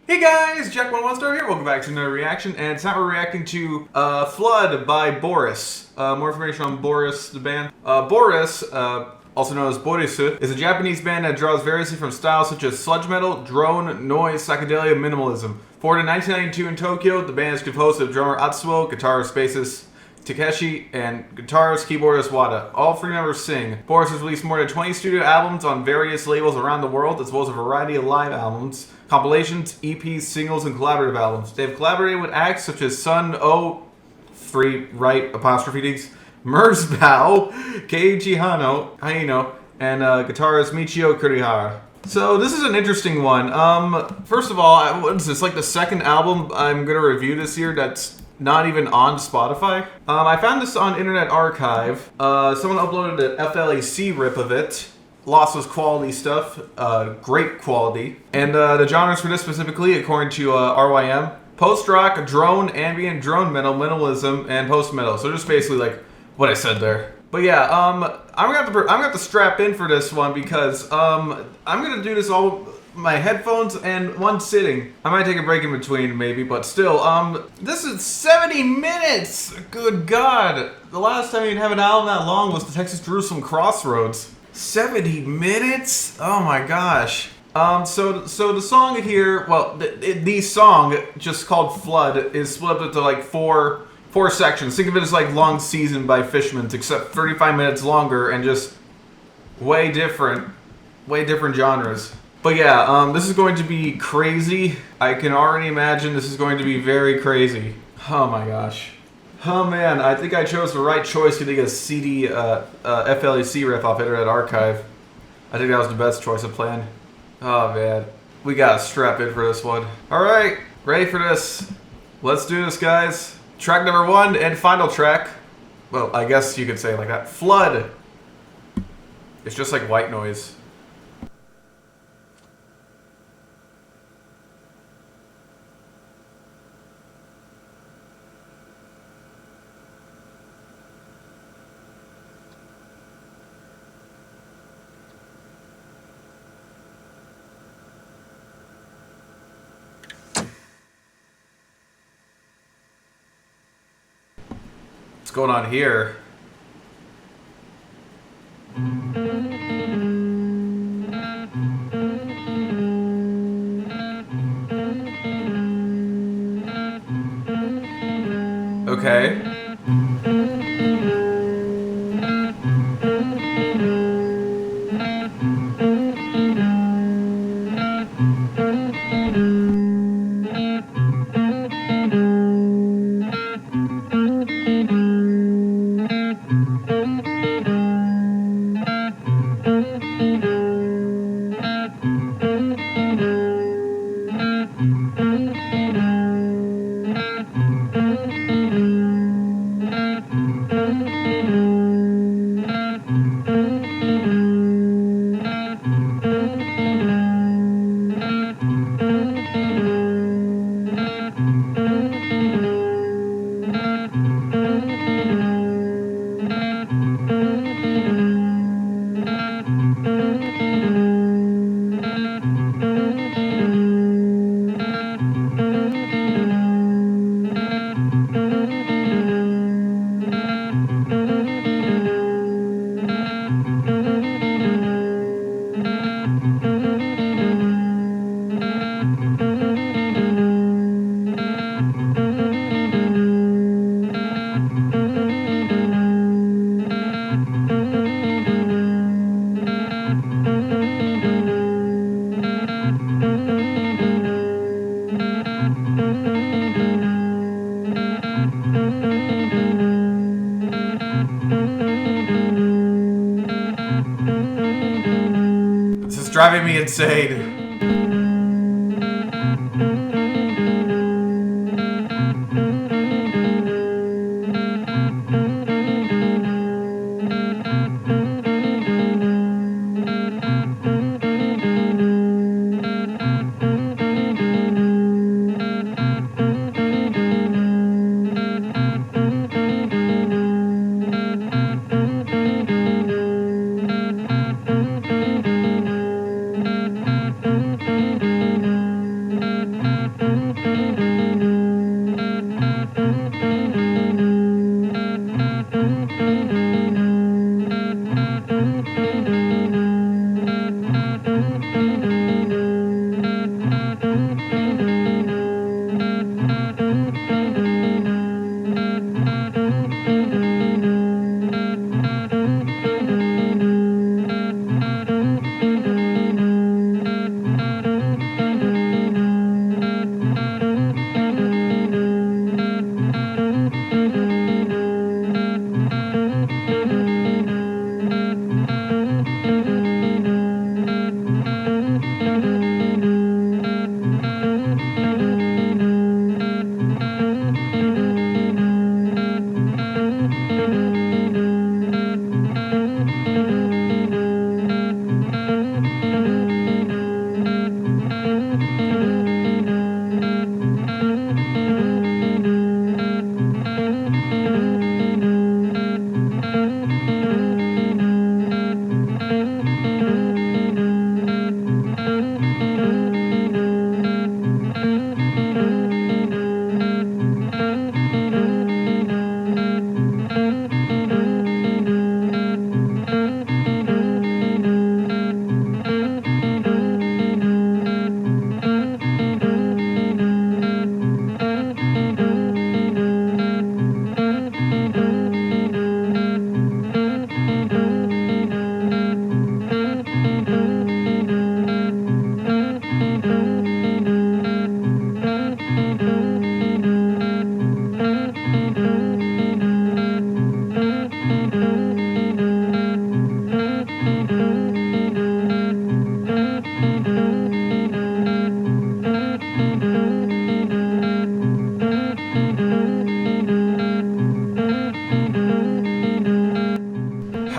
Hey guys, Jack11 here. Welcome back to another reaction, and tonight we're reacting to Flood by Boris. More information on Boris, the band. Boris, also known as Boris, is a Japanese band that draws variously from styles such as sludge metal, drone, noise, psychedelia, and minimalism. Formed in 1992 in Tokyo, the band is composed of drummer Atsuo, guitarist, bassist Takeshi, and guitarist, keyboardist Wada. All three members sing. Boris has released more than 20 studio albums on various labels around the world, as well as a variety of live albums, compilations, EPs, singles, and collaborative albums. They've collaborated with acts such as Sun O, 3 right apostrophe D's, Merzbow, Keiji Haino, and guitarist Michio Kurihara. So this is an interesting one. First of all, what is this, like the second album I'm gonna review this year that's not even on Spotify? I found this on Internet Archive. Someone uploaded an FLAC rip of it. Lossless quality stuff, great quality. And the genres for this specifically, according to RYM, post-rock, drone, ambient, drone metal, minimalism, and post-metal. So just basically like what I said there. But yeah, I'm gonna have to strap in for this one because I'm gonna do this all my headphones and one sitting. I might take a break in between maybe, but still, this is 70 minutes! Good God! The last time you'd have an album that long was the Texas Jerusalem Crossroads. 70 minutes? Oh my gosh. So the song here, well, the song, just called Flood, is split up into like four sections. Think of it as like Long Season by Fishmans, except 35 minutes longer and just way different genres. But yeah, this is going to be crazy. I can already imagine this is going to be very crazy. Oh my gosh. Oh man, I think I chose the right choice getting a CD FLAC riff off Internet Archive. I think that was the best choice of plan. Oh man, we gotta strap in for this one. Alright, ready for this. Let's do this, guys. Track number 1 and final track. Well, I guess you could say it like that. Flood. It's just like white noise. What's going on here? Okay. This is driving me insane.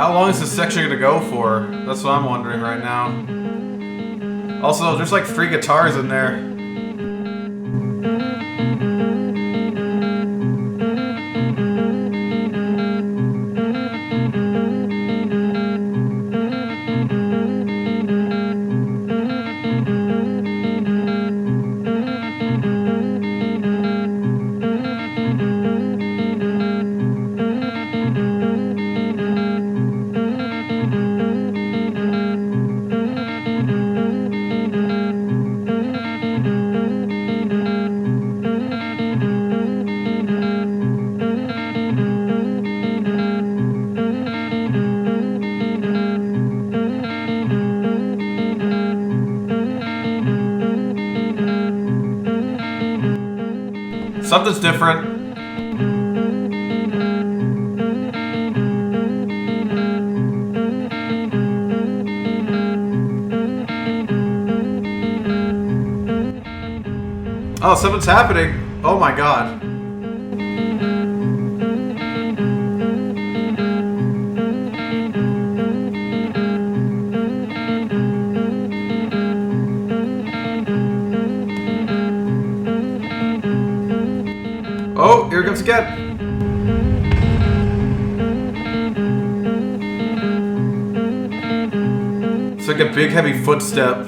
How long is this section gonna go for? That's what I'm wondering right now. Also, there's like 3 guitars in there. Something's different. Oh, something's happening. Oh my god. Oh, here it comes again. It's like a big heavy footstep.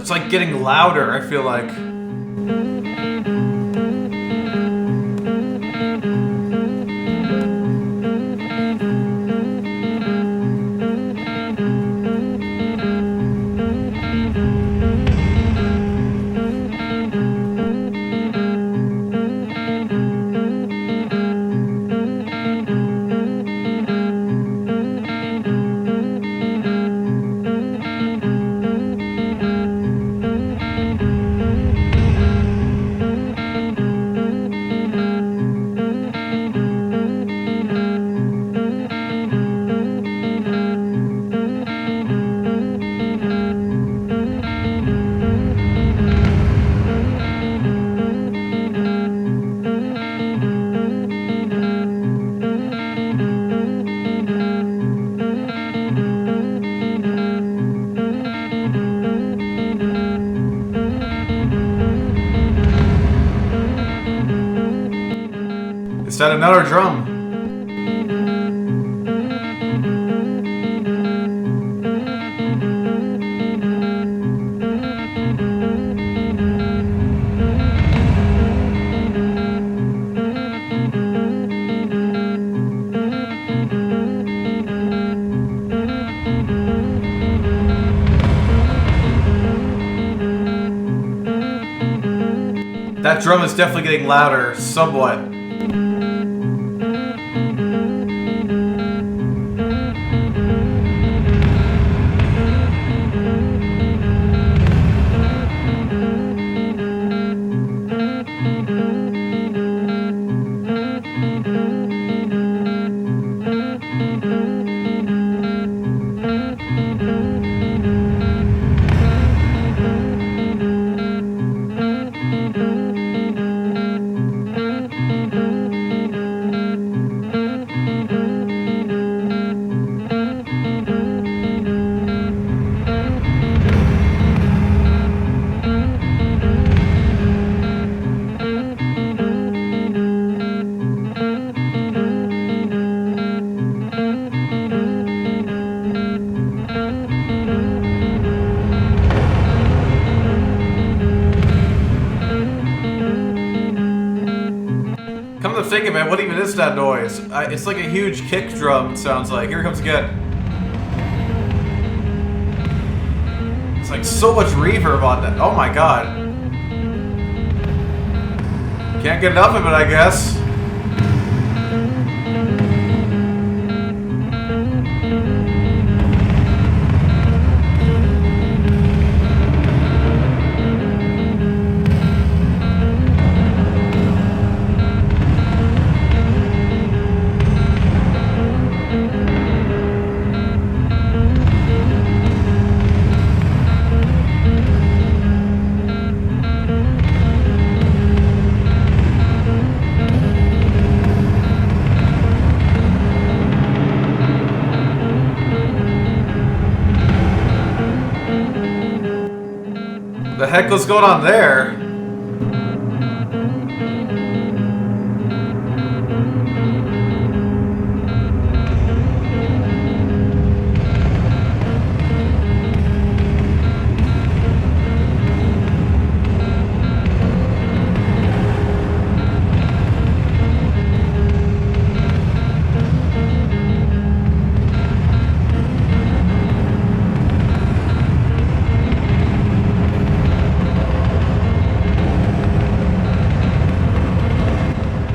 It's like getting louder, I feel like. Is that another drum? That drum is definitely getting louder, somewhat. take it, man. What even is that noise? It's like a huge kick drum, it sounds like. Here it comes again. It's like so much reverb on that. Oh my god. Can't get enough of it, I guess. The heck was going on there?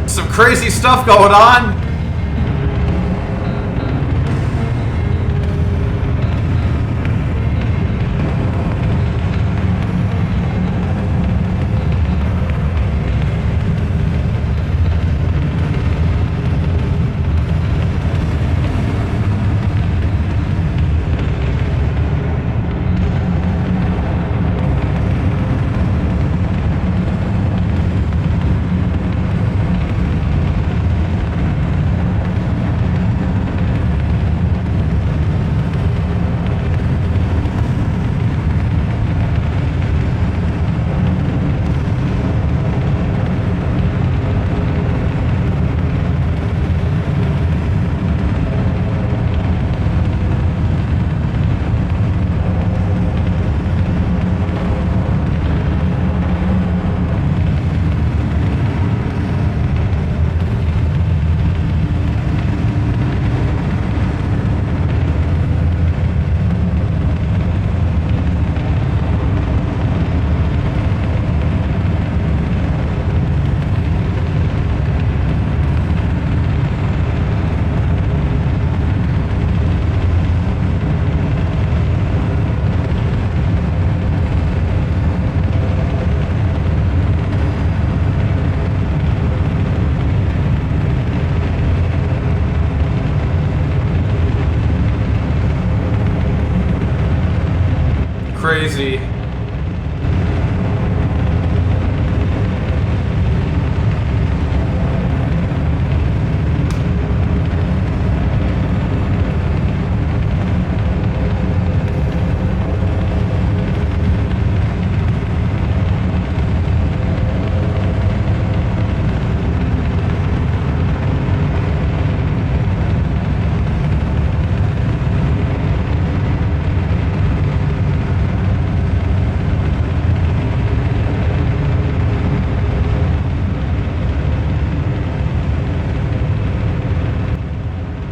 Some crazy stuff going on. Crazy.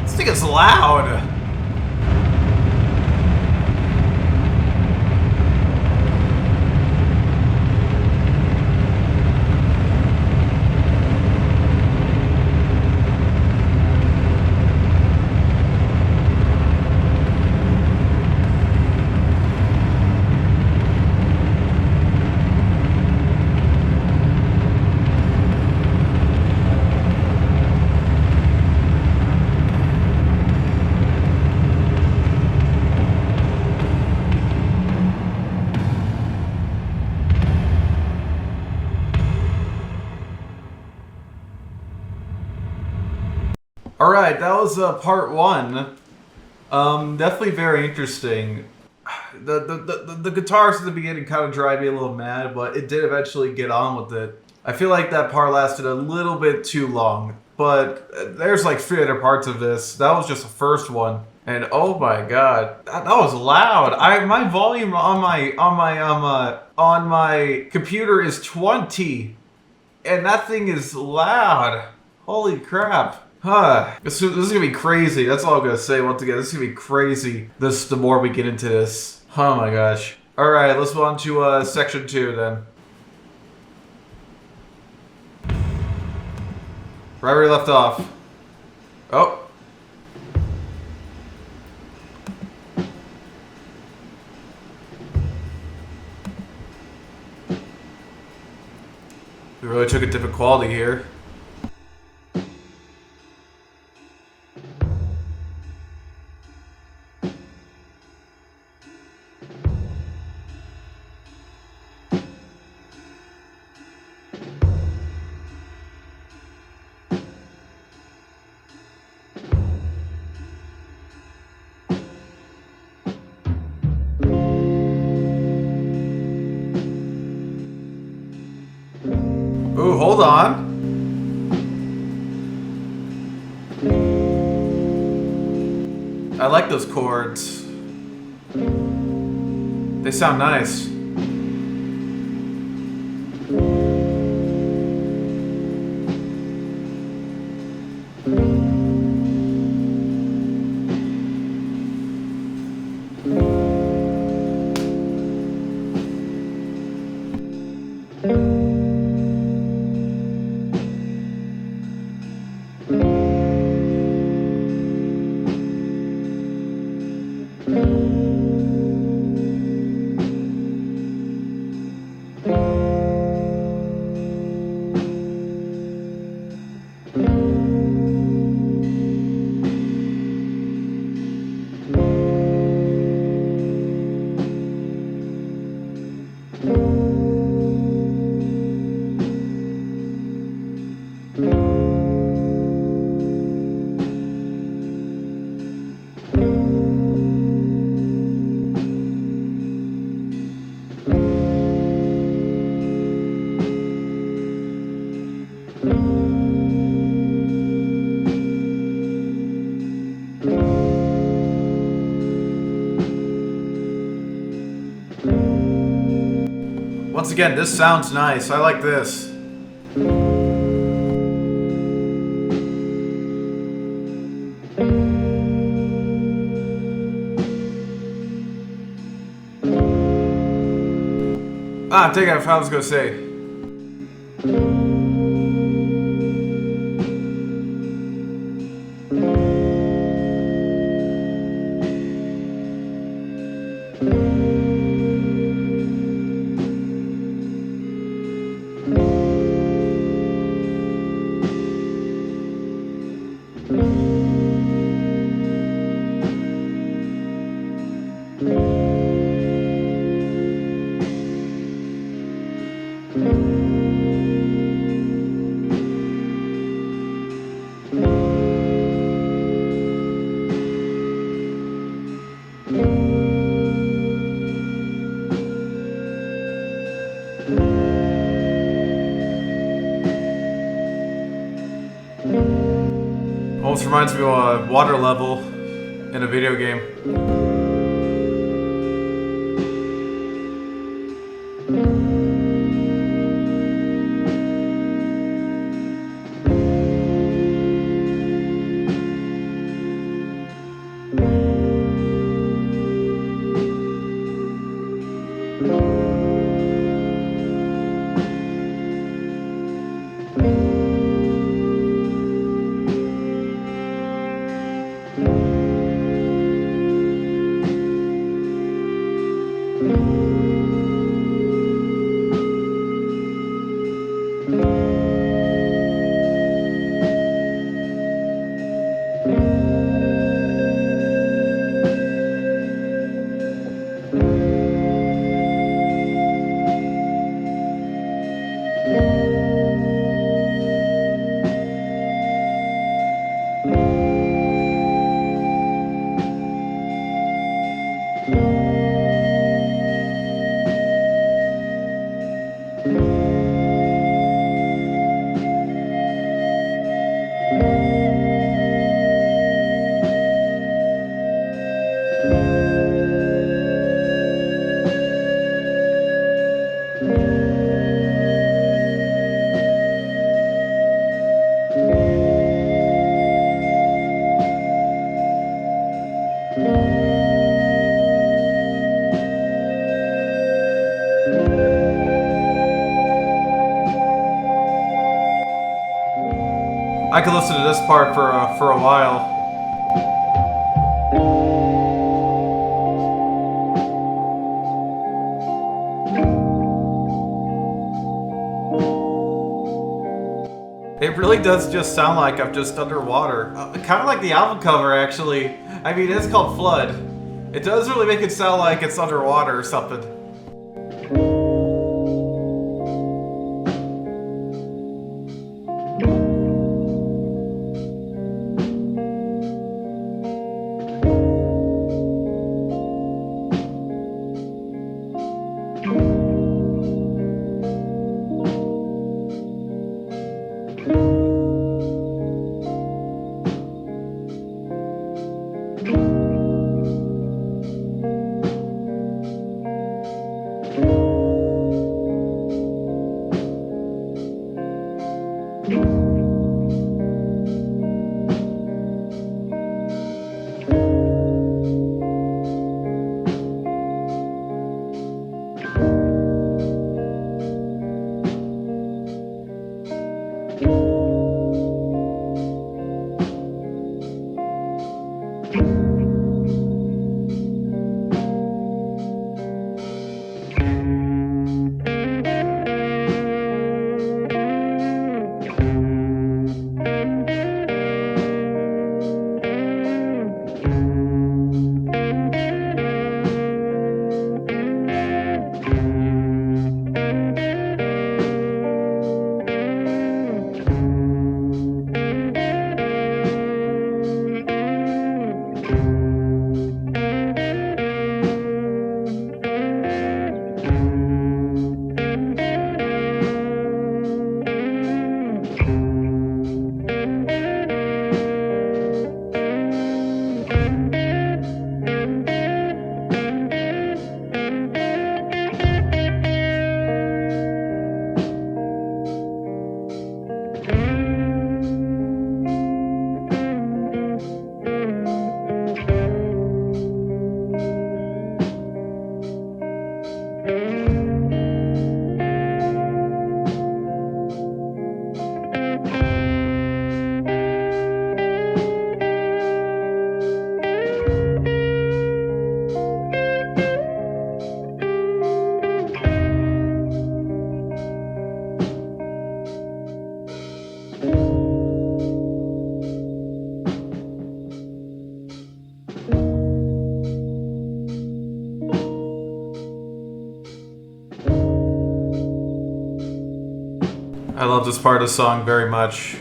This thing is loud. Alright, that was part one. Definitely very interesting. The guitars at the beginning kind of drive me a little mad, but it did eventually get on with it. I feel like that part lasted a little bit too long, but there's like 3 other parts of this. That was just the first one. And oh my god, that was loud. My volume on my computer is 20, and that thing is loud. Holy crap. Huh. This is gonna be crazy. That's all I'm gonna say once again. This is gonna be crazy. The more we get into this. Oh my gosh. Alright, let's move on to section 2 then. Right where we left off. Oh. We really took a different quality here. Ooh, hold on. I like those chords. They sound nice. Once again, this sounds nice. I like this. Ah, I'm taking it. I was gonna say. Almost reminds me of a water level in a video game. I could listen to this part for a while. It really does just sound like I'm just underwater. Kind of like the album cover, actually. I mean, it's called Flood. It does really make it sound like it's underwater or something. I love this part of the song very much.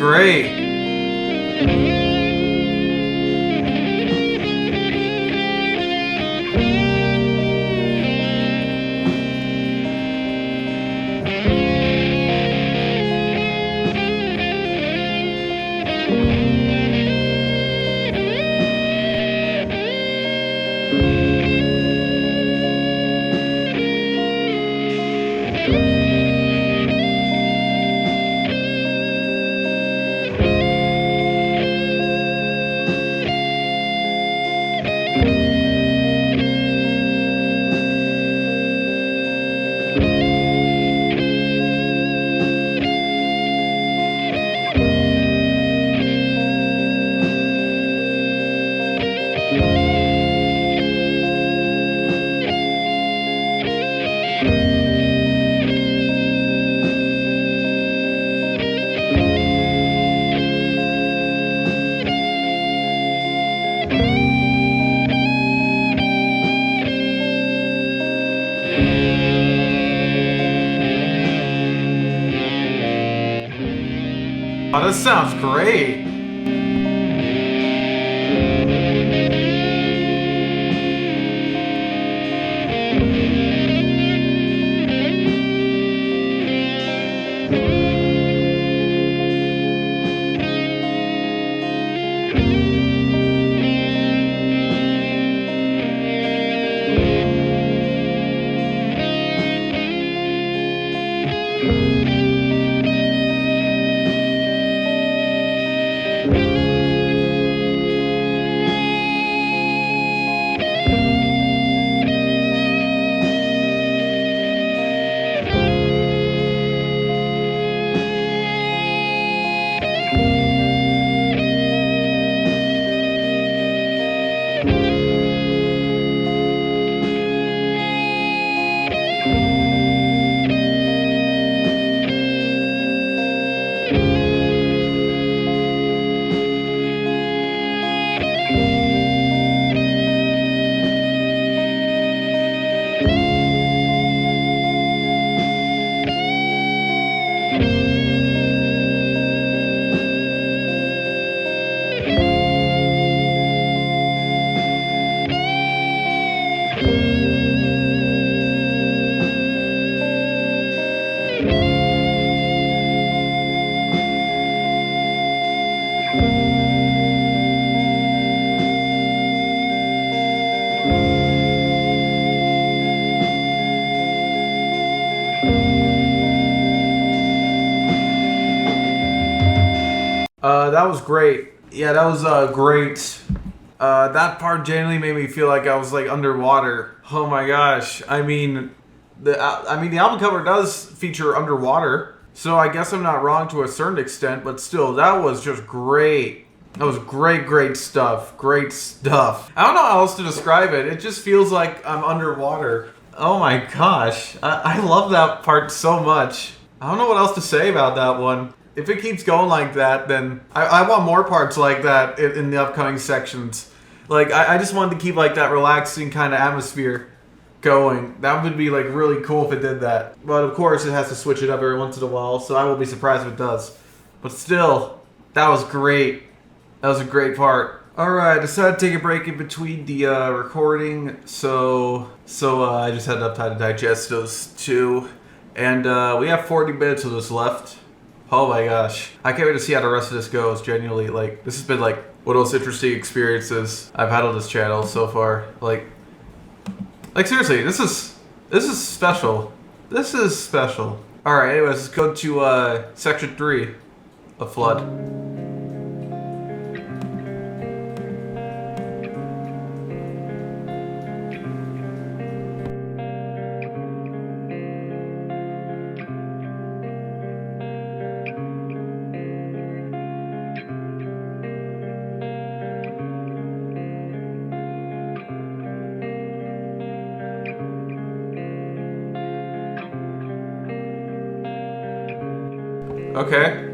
great. Oh, that sounds great. That was great. Yeah, that was great. That part genuinely made me feel like I was like underwater. Oh my gosh! I mean, the album cover does feature underwater, so I guess I'm not wrong to a certain extent. But still, that was just great. That was great stuff. Great stuff. I don't know how else to describe it. It just feels like I'm underwater. Oh my gosh! I love that part so much. I don't know what else to say about that one. If it keeps going like that, then I want more parts like that in the upcoming sections. Like, I just wanted to keep, like, that relaxing kind of atmosphere going. That would be, like, really cool if it did that. But, of course, it has to switch it up every once in a while, so I will be surprised if it does. But still, that was great. That was a great part. Alright, I decided to take a break in between the recording, so I just had enough time to digest those two. And we have 40 minutes of this left. Oh my gosh. I can't wait to see how the rest of this goes, genuinely. Like, this has been, like, one of those interesting experiences I've had on this channel so far. Like seriously, this is special. This is special. Alright, anyways, let's go to, Section 3 of Flood. Okay.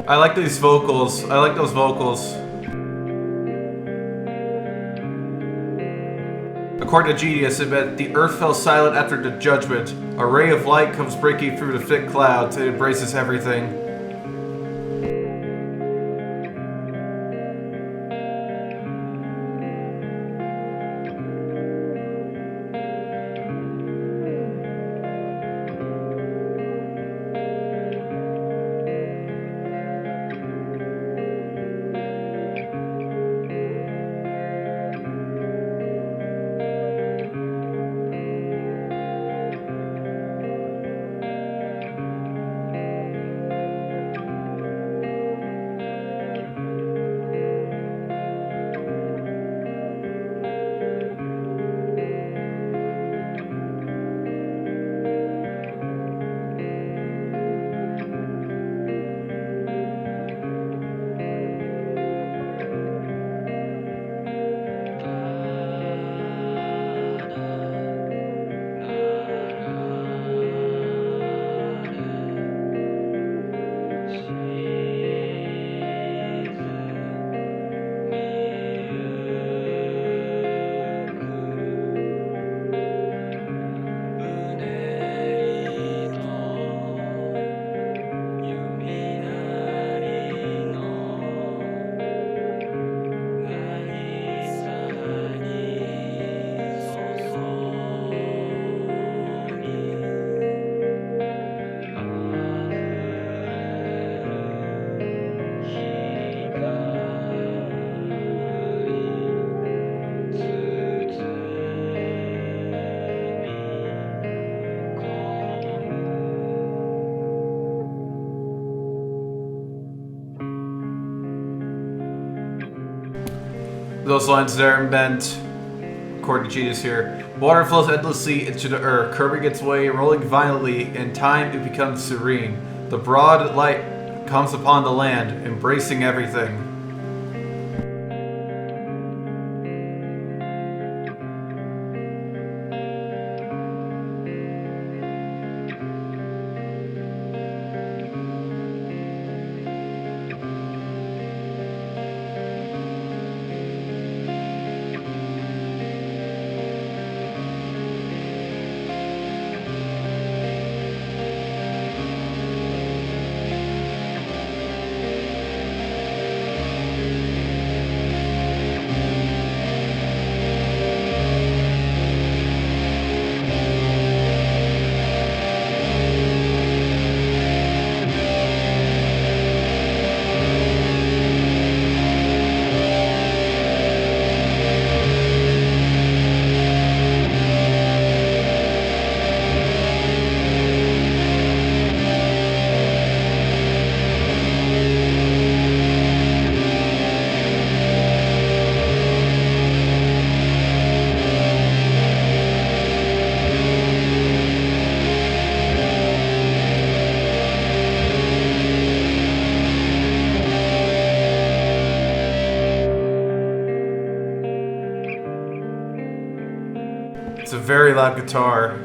I like these vocals. I like those vocals. According to Genius, it meant the earth fell silent after the judgment. A ray of light comes breaking through the thick clouds. It embraces everything. Those lines there meant, according to Genius here, water flows endlessly into the earth, curving its way, rolling violently. In time, it becomes serene. The broad light comes upon the land, embracing everything. It's a very loud guitar.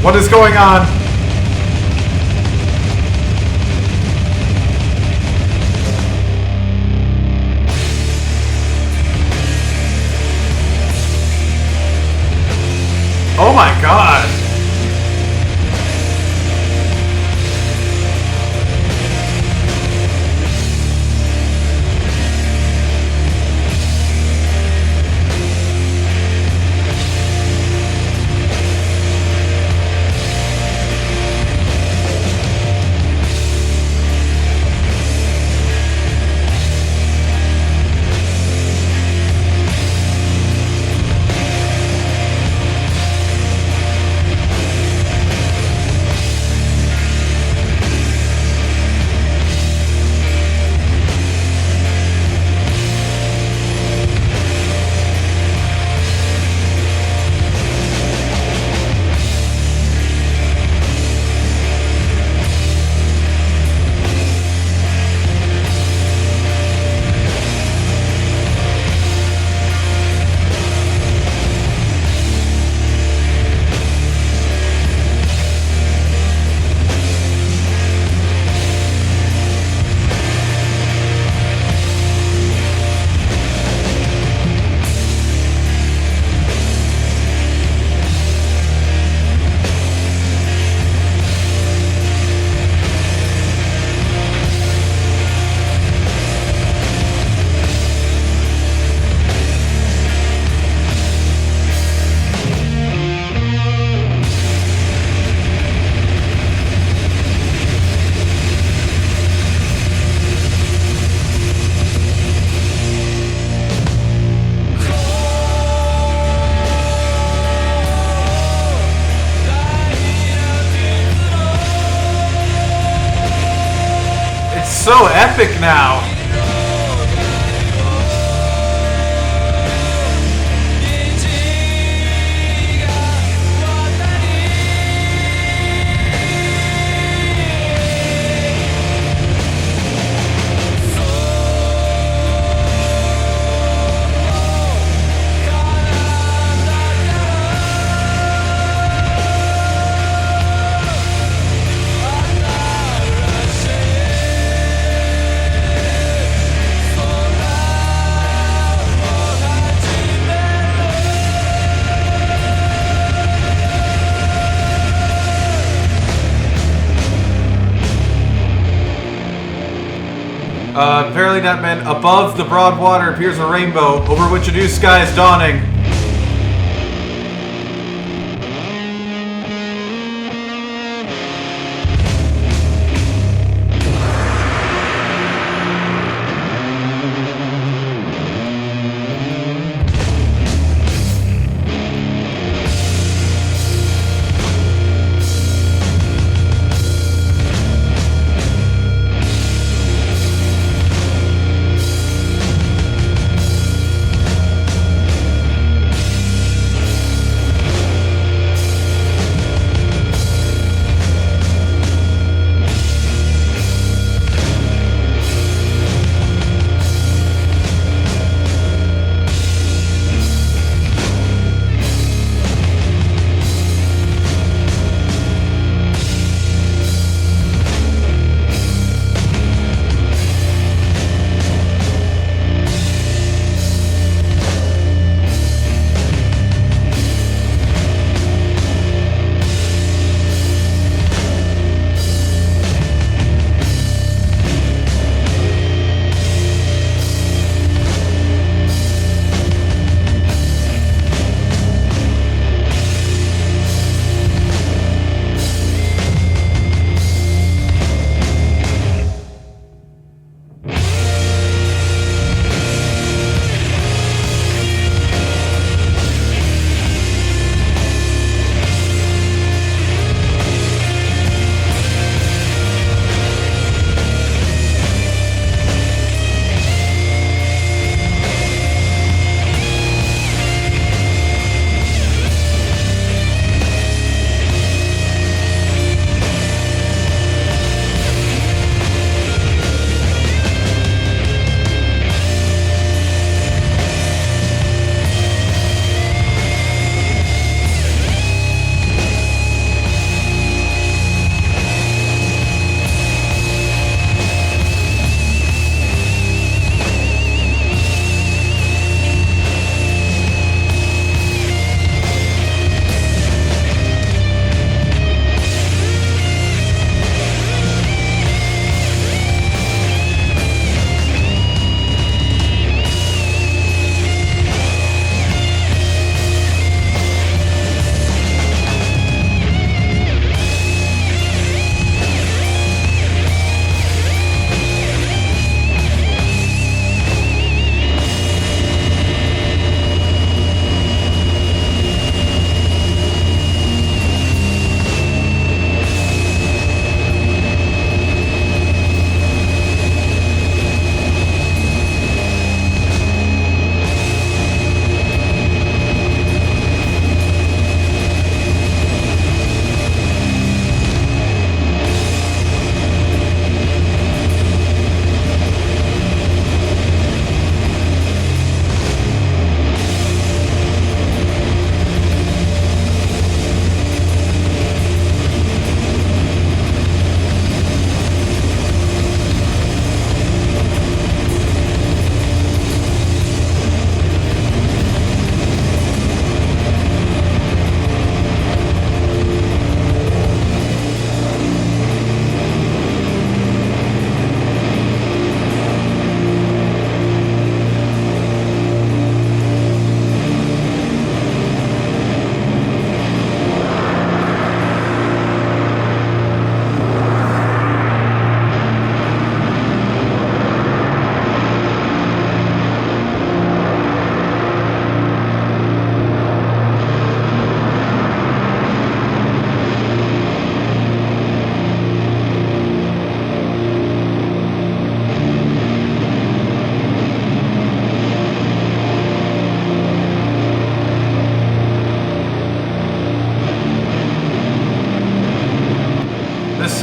What is going on? Oh my god! so epic now. Apparently that meant above the broad water appears a rainbow, over which a new sky is dawning.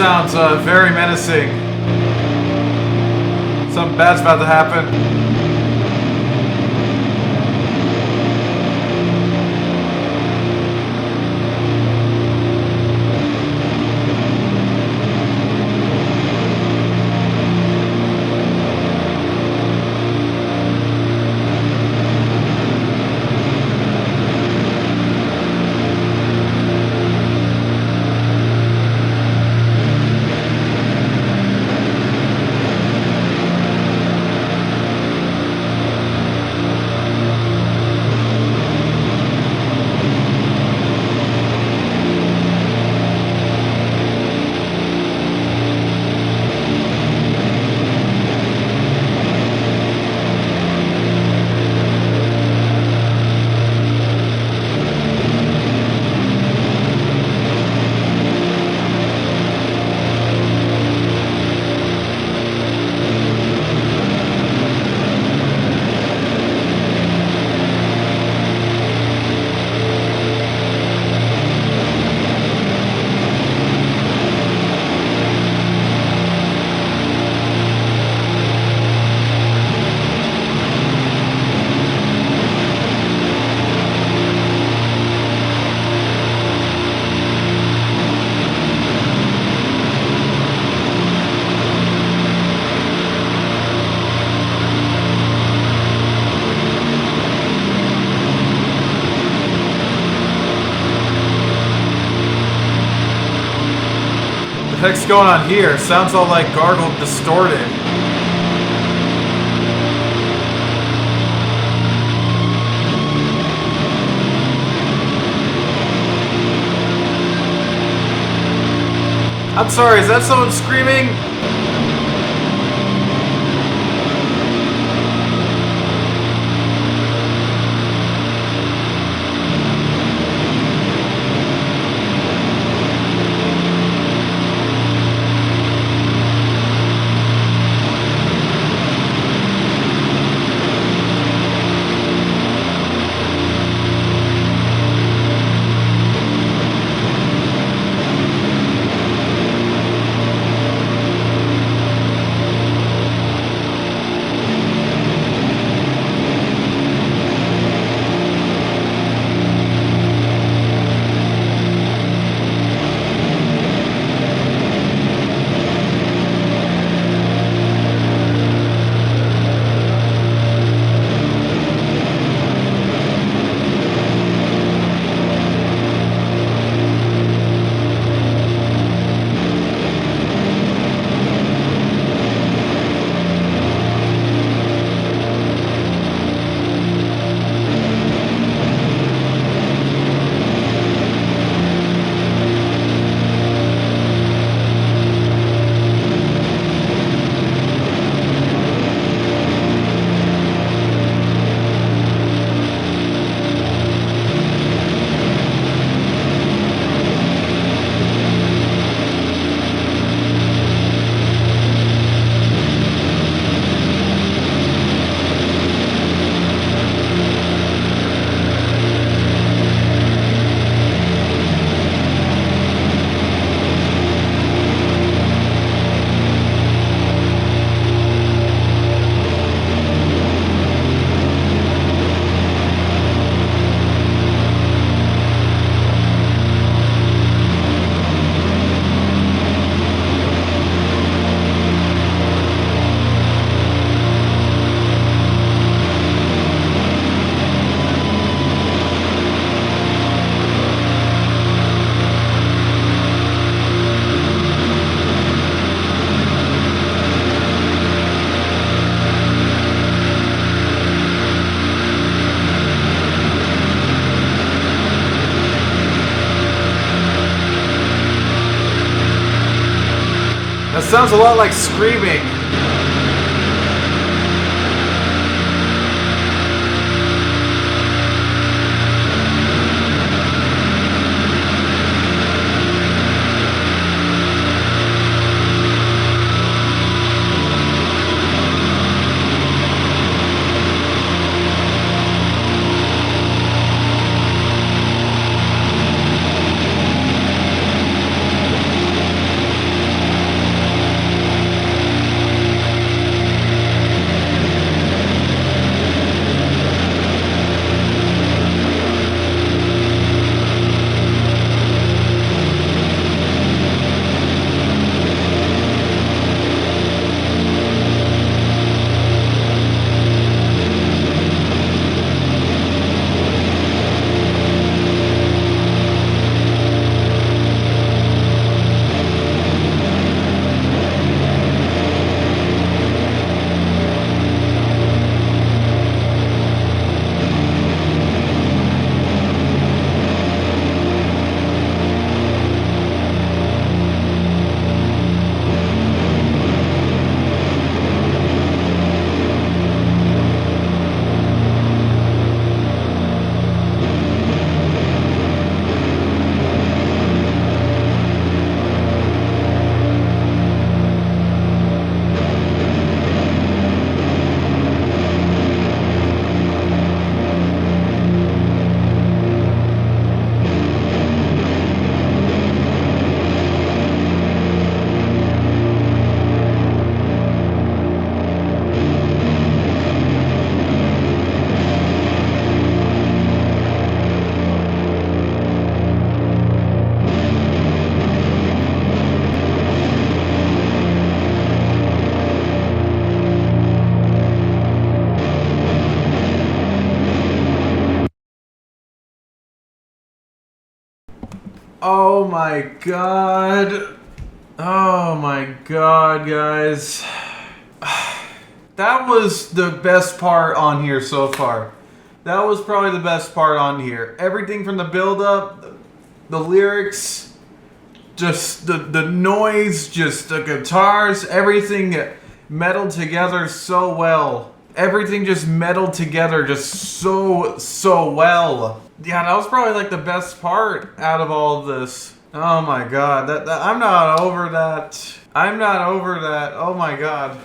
sounds very menacing. Something bad's about to happen. What the heck's going on here? Sounds all like gargled, distorted. I'm sorry, is that someone screaming? That sounds a lot like screaming. Oh my god. Oh my god, guys. That was the best part on here so far. That was probably the best part on here. Everything from the build-up, the lyrics, just the noise, just the guitars, everything melded together so well. Everything just melded together just so well. Yeah, that was probably like the best part out of all of this. Oh my god, that I'm not over that. I'm not over that. Oh my god.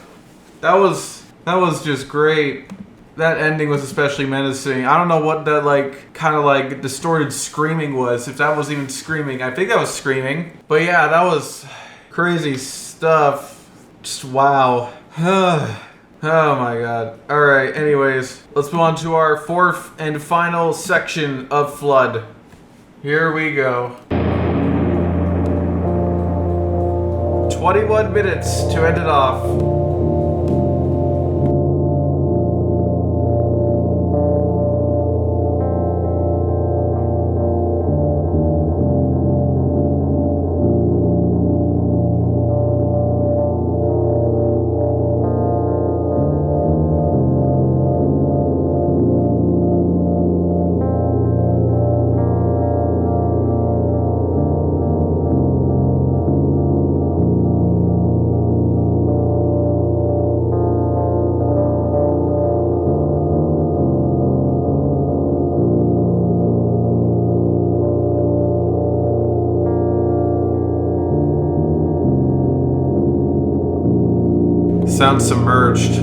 That was just great. That ending was especially menacing. I don't know what that like kind of like distorted screaming was. If that was even screaming. I think that was screaming. But yeah, that was crazy stuff. Just wow. Oh my god. Alright, anyways. Let's move on to our fourth and final section of Flood. Here we go. 21 minutes to end it off. Sounds submerged.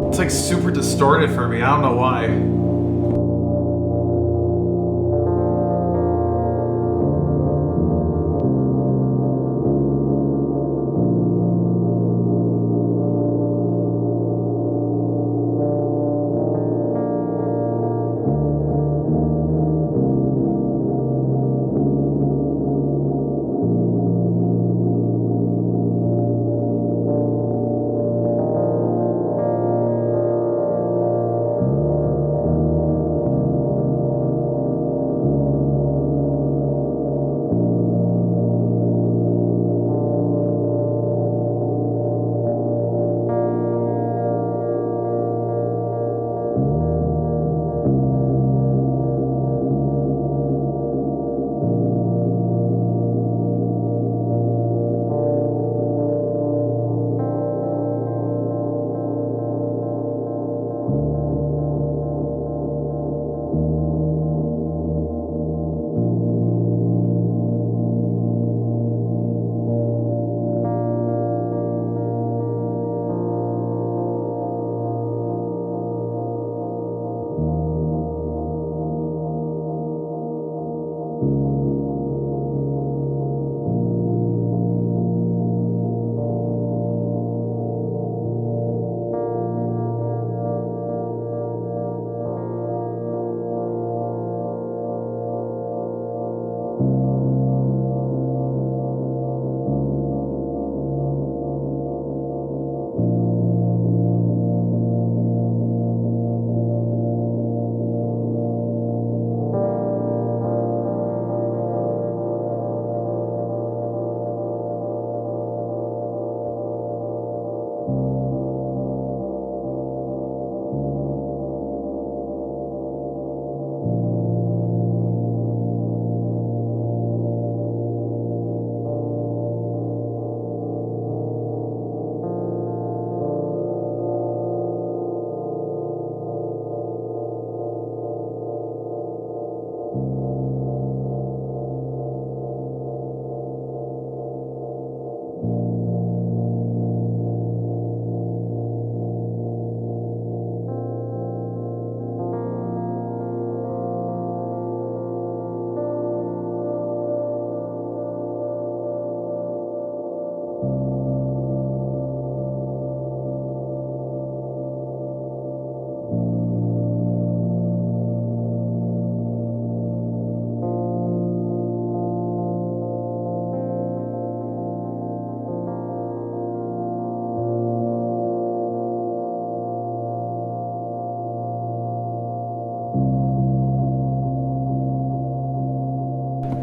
It's like super distorted for me. I don't know why.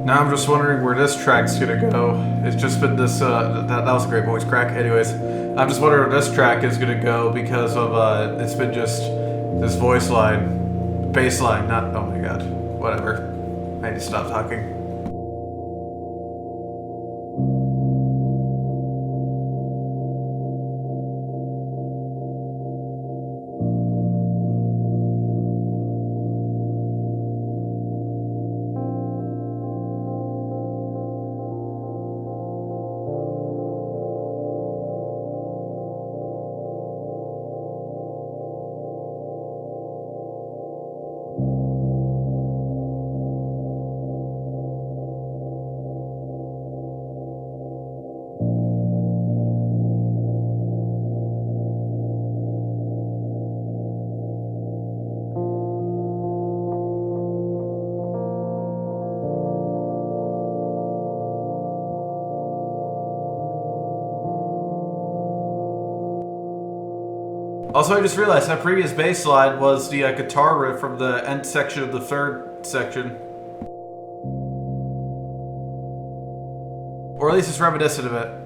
Now I'm just wondering where this track's gonna go. It's just been this, that was a great voice crack. Anyways, I'm just wondering where this track is gonna go because of, it's been just this voice line, bass line, not, oh my god, whatever. I need to stop talking. Also, I just realized that previous bass line was the guitar riff from the end section of the third section. Or at least it's reminiscent of it.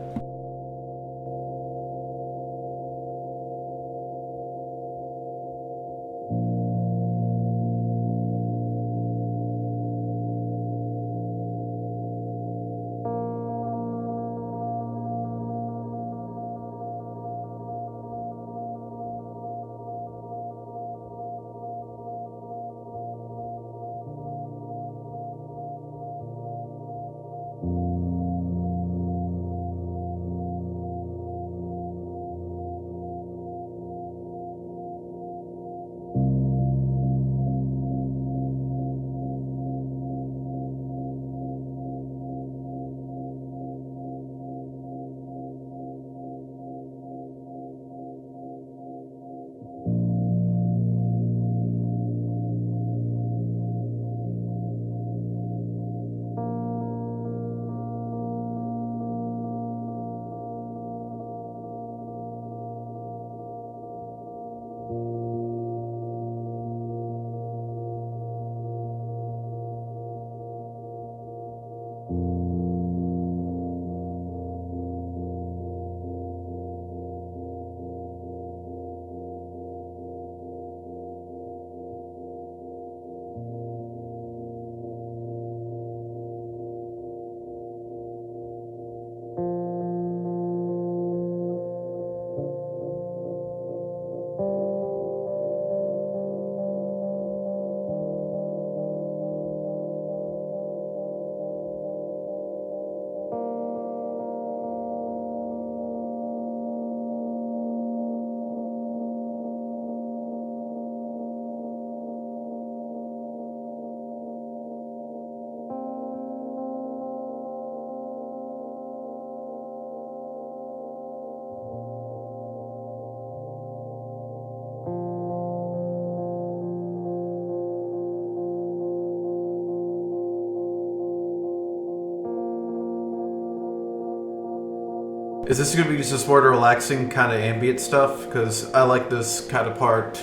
Is this going to be just more relaxing kind of ambient stuff? Because I like this kind of part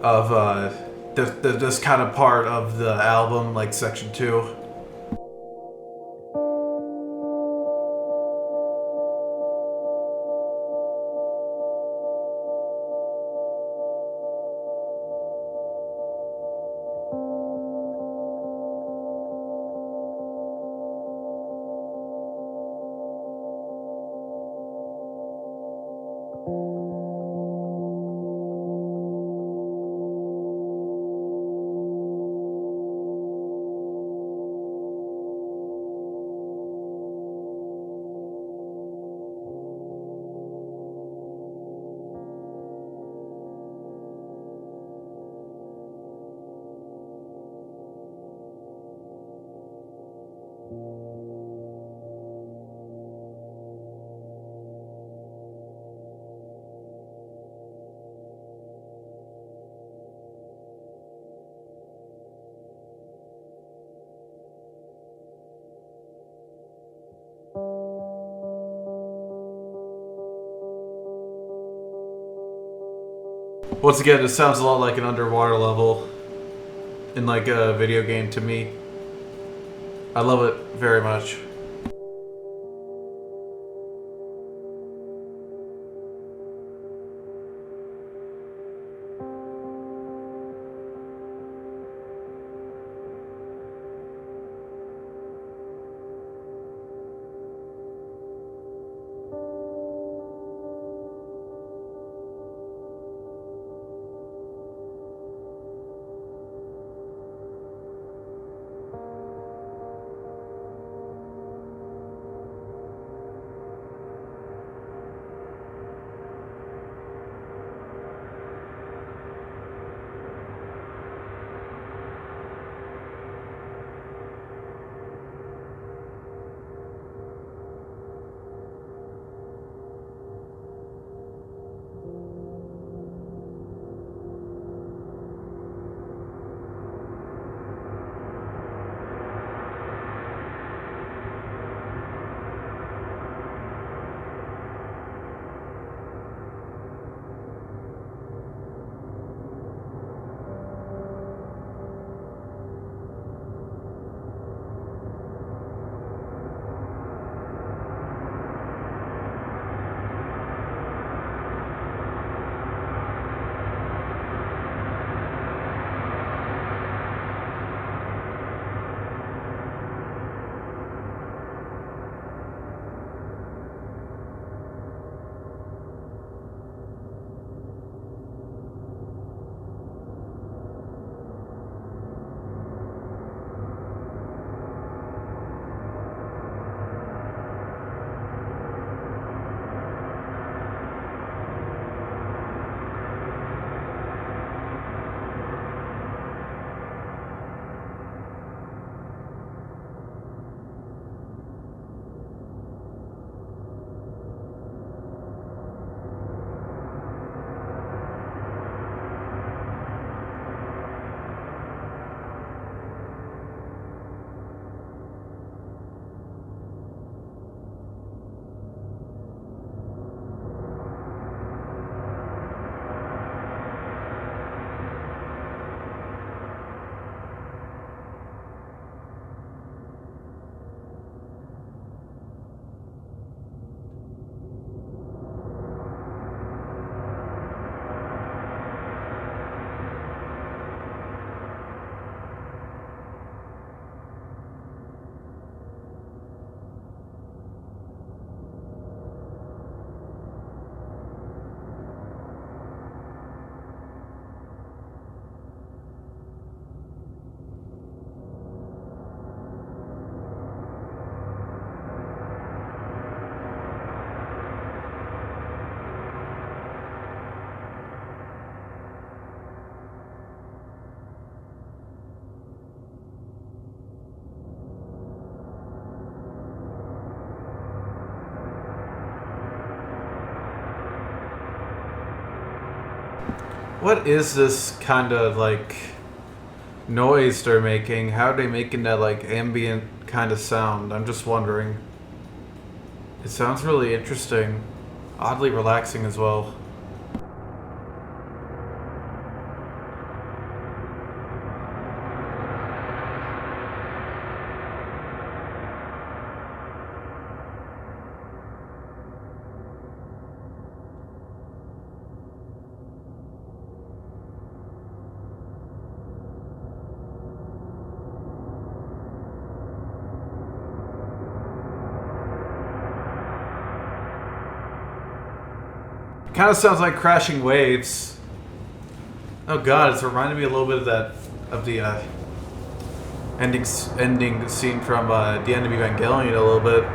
of this kind of part of the album, like section 2. Once again, this sounds a lot like an underwater level in like a video game to me. I love it very much. What is this kind of like noise they're making? How are they making that like ambient kind of sound? I'm just wondering. It sounds really interesting. Oddly relaxing as well. Kind of sounds like crashing waves. Oh god, it's reminded me a little bit of that, of the ending scene from the end of Evangelion a little bit.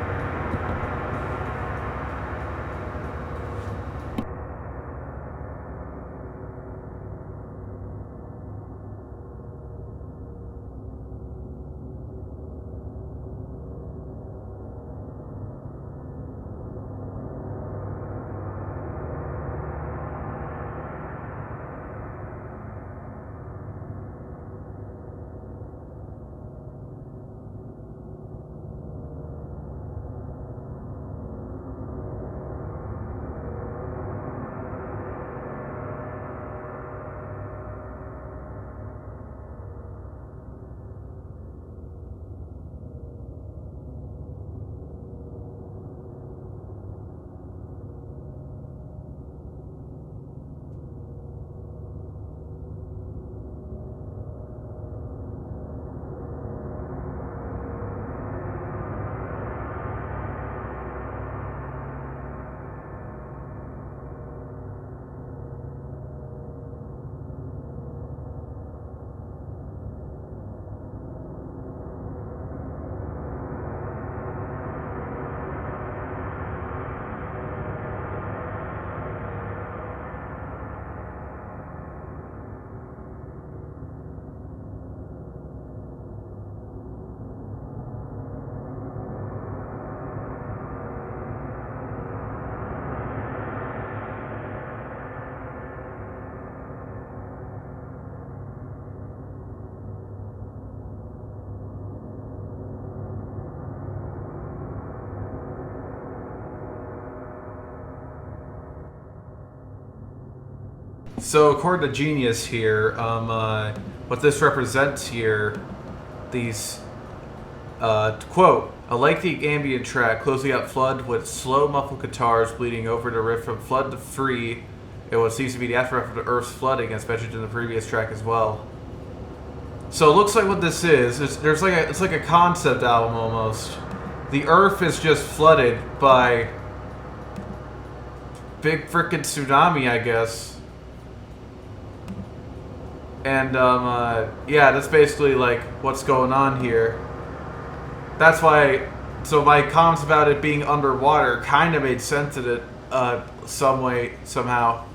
So according to Genius here, what this represents here, these quote, a lengthy ambient track closing out Flood with slow muffled guitars bleeding over the riff from Flood to Free, and what seems to be the aftermath of the Earth's flooding, as mentioned in the previous track as well. So it looks like what this is it's like a concept album almost. The Earth is just flooded by big frickin' tsunami, I guess. And yeah, that's basically like what's going on here. That's why. So my comments about it being underwater kind of made sense in it, some way, somehow.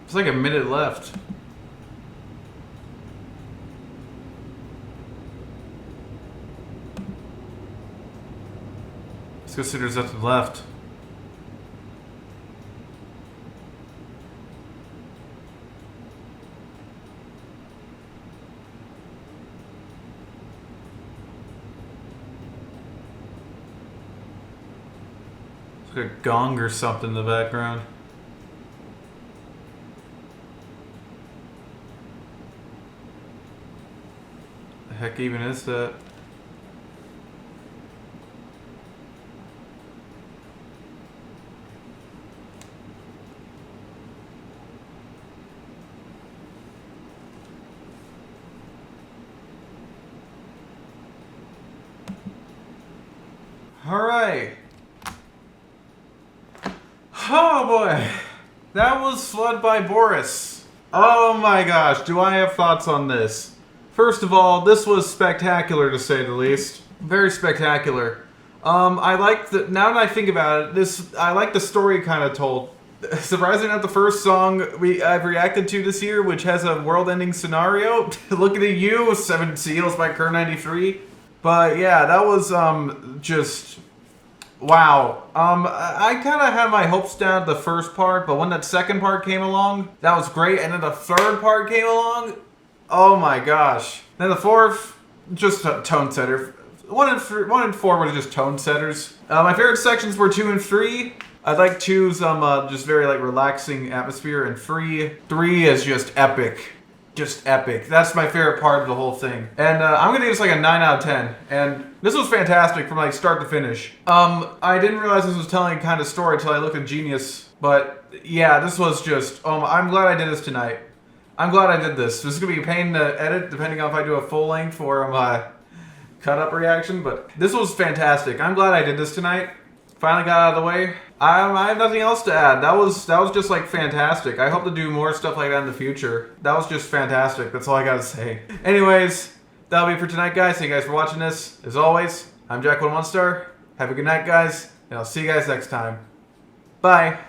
It's like a minute left. Let's go see there's nothing left. It's like a gong or something in the background. The heck even is that? Alright. Oh boy. That was Flood by Boris. Oh my gosh, do I have thoughts on this? First of all, this was spectacular to say the least. Very spectacular. I like the, now that I think about it, I like the story kind of told. Surprisingly not the first song I've reacted to this year, which has a world-ending scenario. Looking at you, Seven Seals by Kern 93. But yeah, that was just wow. I kind of had my hopes down at the first part, but when that second part came along, that was great. And then the third part came along, oh my gosh. Then the fourth, just a tone setter. 1 and 4 were just tone setters. My favorite sections were 2 and 3. I like 2's just very like relaxing atmosphere, and 3 is just epic. Just epic. That's my favorite part of the whole thing. And I'm gonna give this like a 9 out of 10. And this was fantastic from like start to finish. I didn't realize this was telling kind of story until I looked at Genius. But yeah, this was just, I'm glad I did this tonight. I'm glad I did this. This is gonna be a pain to edit depending on if I do a full length or cut up reaction, but this was fantastic. I'm glad I did this tonight. Finally got out of the way. I have nothing else to add. That was just like fantastic. I hope to do more stuff like that in the future. That was just fantastic. That's all I gotta say. Anyways, that'll be it for tonight, guys. Thank you guys for watching this. As always, I'm Jack1 Star. Have a good night, guys, and I'll see you guys next time. Bye.